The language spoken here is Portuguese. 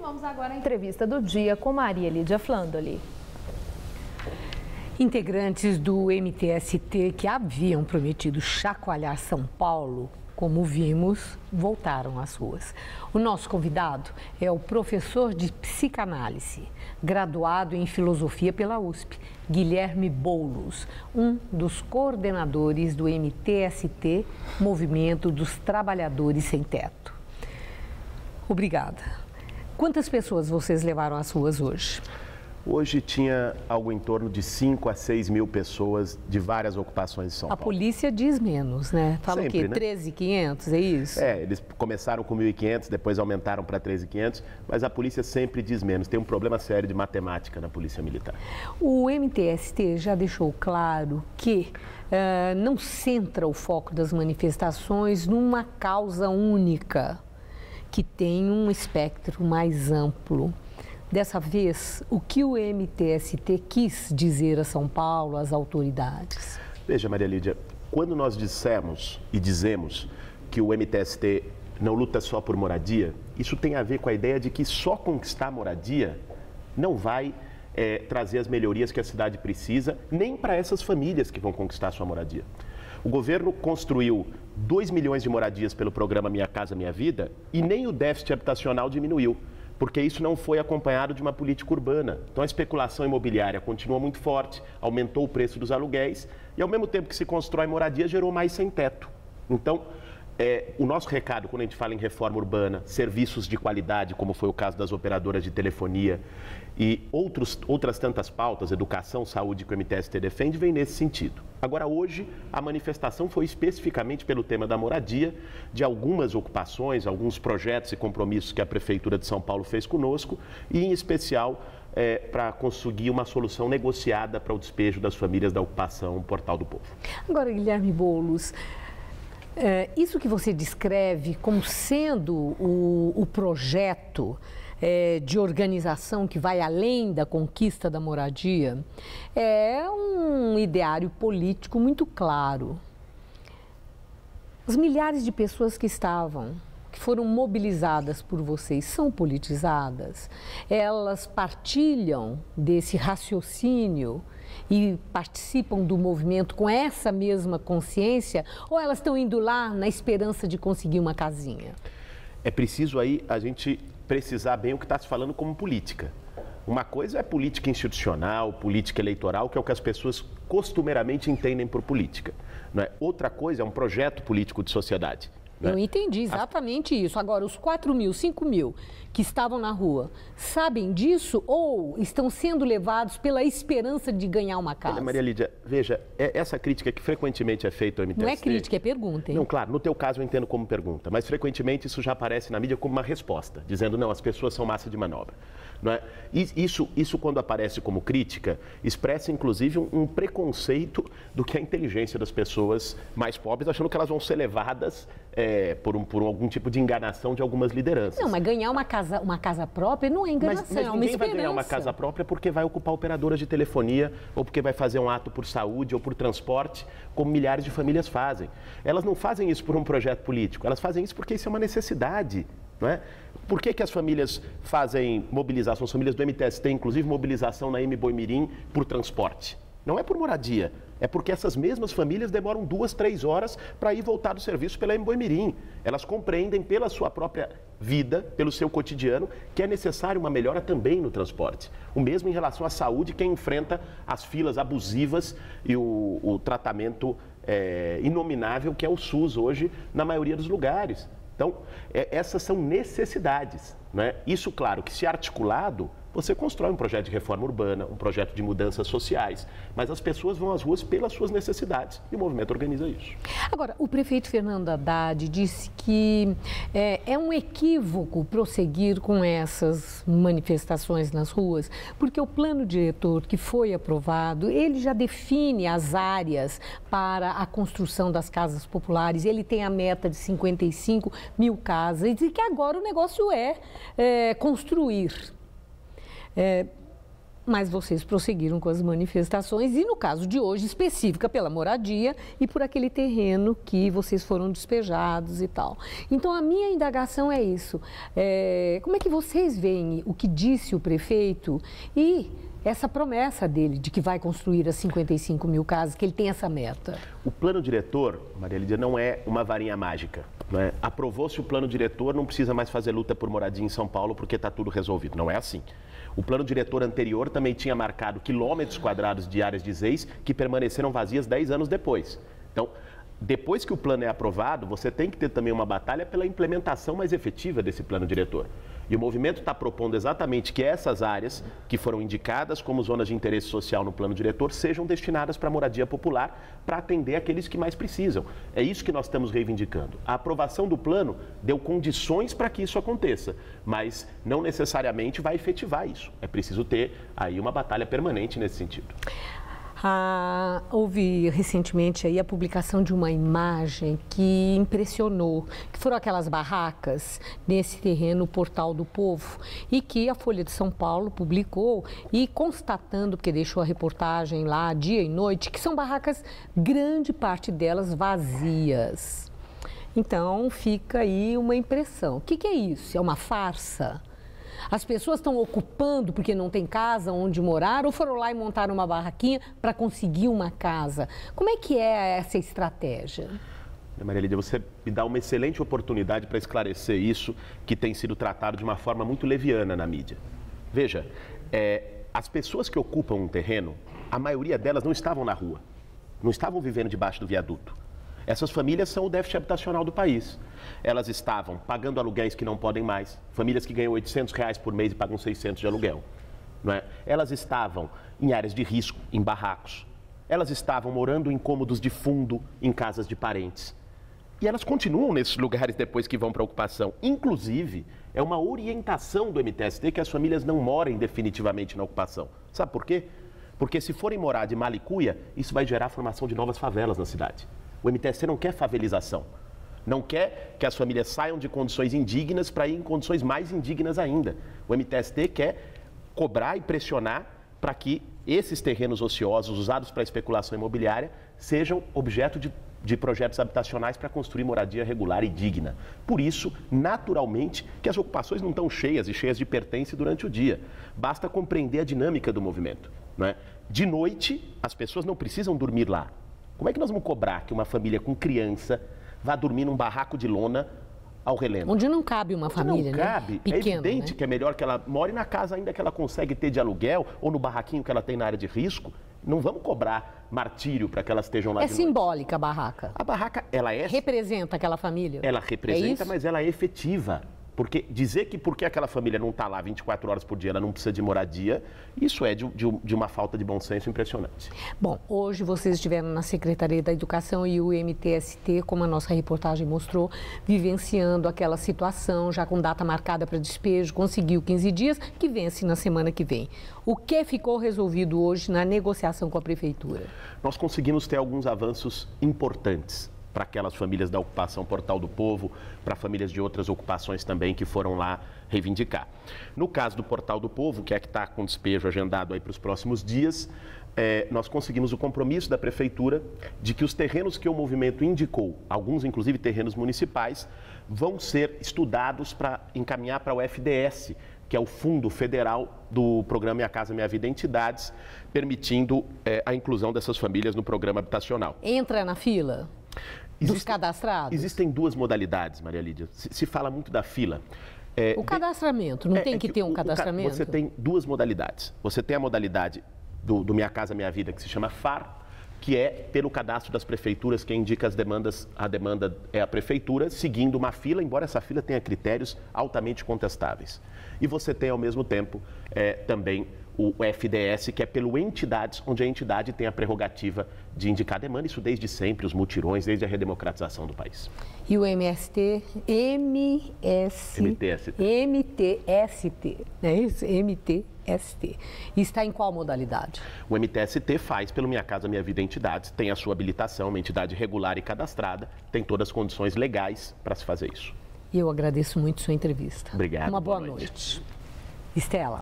vamos agora à entrevista do dia com Maria Lídia Flandoli. Integrantes do MTST que haviam prometido chacoalhar São Paulo, como vimos, voltaram às ruas. O nosso convidado é o professor de psicanálise, graduado em filosofia pela USP, Guilherme Boulos, um dos coordenadores do MTST, Movimento dos Trabalhadores Sem Teto. Obrigada. Quantas pessoas vocês levaram às ruas hoje? Hoje tinha algo em torno de 5 a 6 mil pessoas de várias ocupações de São Paulo. A polícia diz menos, né? Fala Sempre, o quê? né? 13.500, é isso? É, eles começaram com 1.500, depois aumentaram para 13.500, mas a polícia sempre diz menos. Tem um problema sério de matemática na polícia militar. O MTST já deixou claro que não centra o foco das manifestações numa causa única, que tem um espectro mais amplo. Dessa vez, o que o MTST quis dizer a São Paulo, às autoridades? Veja, Maria Lídia, quando nós dissemos e dizemos que o MTST não luta só por moradia, isso tem a ver com a ideia de que só conquistar moradia não vai trazer as melhorias que a cidade precisa, nem para essas famílias que vão conquistar a sua moradia. O governo construiu 2 milhões de moradias pelo programa Minha Casa Minha Vida e nem o déficit habitacional diminuiu, porque isso não foi acompanhado de uma política urbana. Então a especulação imobiliária continua muito forte, aumentou o preço dos aluguéis e ao mesmo tempo que se constrói moradia, gerou mais sem teto. Então, o nosso recado, quando a gente fala em reforma urbana, serviços de qualidade, como foi o caso das operadoras de telefonia e outras tantas pautas, educação, saúde, que o MTST defende, vem nesse sentido. Agora, hoje, a manifestação foi especificamente pelo tema da moradia, de algumas ocupações, alguns projetos e compromissos que a Prefeitura de São Paulo fez conosco e, em especial, para conseguir uma solução negociada para o despejo das famílias da ocupação Portal do Povo. Agora, Guilherme Boulos, isso que você descreve como sendo o projeto de organização que vai além da conquista da moradia, é um ideário político muito claro. As milhares de pessoas que foram mobilizadas por vocês, são politizadas? Elas partilham desse raciocínio e participam do movimento com essa mesma consciência, ou elas estão indo lá na esperança de conseguir uma casinha? É preciso aí a gente precisar bem o que está se falando como política. Uma coisa é política institucional, política eleitoral, que é o que as pessoas costumeiramente entendem por política, não é? Outra coisa é um projeto político de sociedade. Eu entendi exatamente isso. Agora, os 4 mil, 5 mil que estavam na rua, sabem disso ou estão sendo levados pela esperança de ganhar uma casa? Olha, Maria Lídia, veja, essa crítica que frequentemente é feita ao MTST... Não é crítica, é pergunta, hein? Não, claro, no teu caso eu entendo como pergunta, mas frequentemente isso já aparece na mídia como uma resposta, dizendo, não, as pessoas são massa de manobra. Não é? Isso, quando aparece como crítica, expressa inclusive um preconceito do que é a inteligência das pessoas mais pobres, achando que elas vão ser levadas por algum tipo de enganação de algumas lideranças. Não, mas ganhar uma casa própria não é enganação, mas é uma ninguém esperança. vai ganhar uma casa própria porque vai ocupar operadoras de telefonia ou porque vai fazer um ato por saúde ou por transporte, como milhares de famílias fazem. Elas não fazem isso por um projeto político, elas fazem isso porque isso é uma necessidade. Não é? Por que as famílias fazem mobilização, as famílias do MTST, inclusive mobilização na Boi-mirim por transporte? Não é por moradia, é porque essas mesmas famílias demoram 2, 3 horas para ir e voltar do serviço pela Boi-mirim. Elas compreendem pela sua própria vida, pelo seu cotidiano, que é necessário uma melhora também no transporte. O mesmo em relação à saúde, quem enfrenta as filas abusivas e o tratamento inominável que é o SUS hoje na maioria dos lugares. Então, essas são necessidades, né? Isso, claro, que se articulado, você constrói um projeto de reforma urbana, um projeto de mudanças sociais, mas as pessoas vão às ruas pelas suas necessidades e o movimento organiza isso. Agora, o prefeito Fernando Haddad disse que é um equívoco prosseguir com essas manifestações nas ruas, porque o plano diretor que foi aprovado, ele já define as áreas para a construção das casas populares, ele tem a meta de 55 mil casas e que agora o negócio é construir. mas vocês prosseguiram com as manifestações e, no caso de hoje, específica pela moradia e por aquele terreno que vocês foram despejados e tal. Então, a minha indagação é isso. Como é que vocês veem o que disse o prefeito e essa promessa dele de que vai construir as 55 mil casas, que ele tem essa meta? O plano diretor, Maria Lídia, não é uma varinha mágica. Né? Aprovou-se o plano diretor, não precisa mais fazer luta por moradia em São Paulo porque está tudo resolvido. Não é assim. O plano diretor anterior também tinha marcado quilômetros quadrados de áreas de ZEIS que permaneceram vazias 10 anos depois. Então, depois que o plano é aprovado, você tem que ter também uma batalha pela implementação mais efetiva desse plano diretor. E o movimento está propondo exatamente que essas áreas que foram indicadas como zonas de interesse social no plano diretor sejam destinadas para moradia popular, para atender aqueles que mais precisam. É isso que nós estamos reivindicando. A aprovação do plano deu condições para que isso aconteça, mas não necessariamente vai efetivar isso. É preciso ter aí uma batalha permanente nesse sentido. Houve recentemente aí a publicação de uma imagem que impressionou, que foram aquelas barracas nesse terreno, Portal do Povo, e que a Folha de São Paulo publicou e constatando, porque deixou a reportagem lá dia e noite, que são barracas, grande parte delas vazias. Então fica aí uma impressão. O que é isso? É uma farsa? As pessoas estão ocupando porque não tem casa onde morar ou foram lá e montaram uma barraquinha para conseguir uma casa? Como é que é essa estratégia? Maria Lídia, você me dá uma excelente oportunidade para esclarecer isso que tem sido tratado de uma forma muito leviana na mídia. Veja, as pessoas que ocupam um terreno, a maioria delas não estavam na rua, não estavam vivendo debaixo do viaduto. Essas famílias são o déficit habitacional do país. Elas estavam pagando aluguéis que não podem mais, famílias que ganham R$800 por mês e pagam 600 de aluguel. Não é? Elas estavam em áreas de risco, em barracos. Elas estavam morando em cômodos de fundo, em casas de parentes. E elas continuam nesses lugares depois que vão para a ocupação. Inclusive, é uma orientação do MTST que as famílias não morem definitivamente na ocupação. Sabe por quê? Porque se forem morar de malicuia, isso vai gerar a formação de novas favelas na cidade. O MTST não quer favelização, não quer que as famílias saiam de condições indignas para ir em condições mais indignas ainda. O MTST quer cobrar e pressionar para que esses terrenos ociosos usados para especulação imobiliária sejam objeto de projetos habitacionais para construir moradia regular e digna. Por isso, naturalmente, que as ocupações não estão cheias e cheias de pertence durante o dia. Basta compreender a dinâmica do movimento. Não é? De noite, as pessoas não precisam dormir lá. Como é que nós vamos cobrar que uma família com criança vá dormir num barraco de lona ao relento? Onde não cabe uma família, não cabe, né? Pequeno, é evidente, né? que é melhor que ela more na casa ainda que ela consegue ter de aluguel ou no barraquinho que ela tem na área de risco. Não vamos cobrar martírio para que elas estejam lá de noite. É simbólica a barraca. A barraca, ela é... Representa aquela família? Ela representa, mas ela é efetiva. Porque dizer que porque aquela família não está lá 24 horas por dia, ela não precisa de moradia, isso é de uma falta de bom senso impressionante. Bom, hoje vocês estiveram na Secretaria da Educação e o MTST, como a nossa reportagem mostrou, vivenciando aquela situação, já com data marcada para despejo, conseguiu 15 dias, que vence na semana que vem. O que ficou resolvido hoje na negociação com a Prefeitura? Nós conseguimos ter alguns avanços importantes para aquelas famílias da ocupação Portal do Povo, para famílias de outras ocupações também que foram lá reivindicar. No caso do Portal do Povo, que é que está com despejo agendado aí para os próximos dias, nós conseguimos o compromisso da Prefeitura de que os terrenos que o movimento indicou, alguns inclusive terrenos municipais, vão ser estudados para encaminhar para o FDS, que é o Fundo Federal do programa Minha Casa Minha Vida Entidades, permitindo a inclusão dessas famílias no programa habitacional. Entra na fila? Dos cadastrados? Existem duas modalidades, Maria Lídia. Se fala muito da fila. O cadastramento, não tem que ter um cadastramento? Você tem duas modalidades. Você tem a modalidade do Minha Casa Minha Vida, que se chama FAR, que é pelo cadastro das prefeituras, quem indica as demandas, a demanda é a prefeitura, seguindo uma fila, embora essa fila tenha critérios altamente contestáveis. E você tem, ao mesmo tempo, também o FDS, que é pelo entidades, onde a entidade tem a prerrogativa de indicar a demanda, isso desde sempre, os mutirões, desde a redemocratização do país. E o MTST, não é isso? MTST. E está em qual modalidade? O MTST faz pelo Minha Casa Minha Vida Entidades, tem a sua habilitação, uma entidade regular e cadastrada, tem todas as condições legais para se fazer isso. E eu agradeço muito sua entrevista. Obrigado. Uma boa noite. Estela.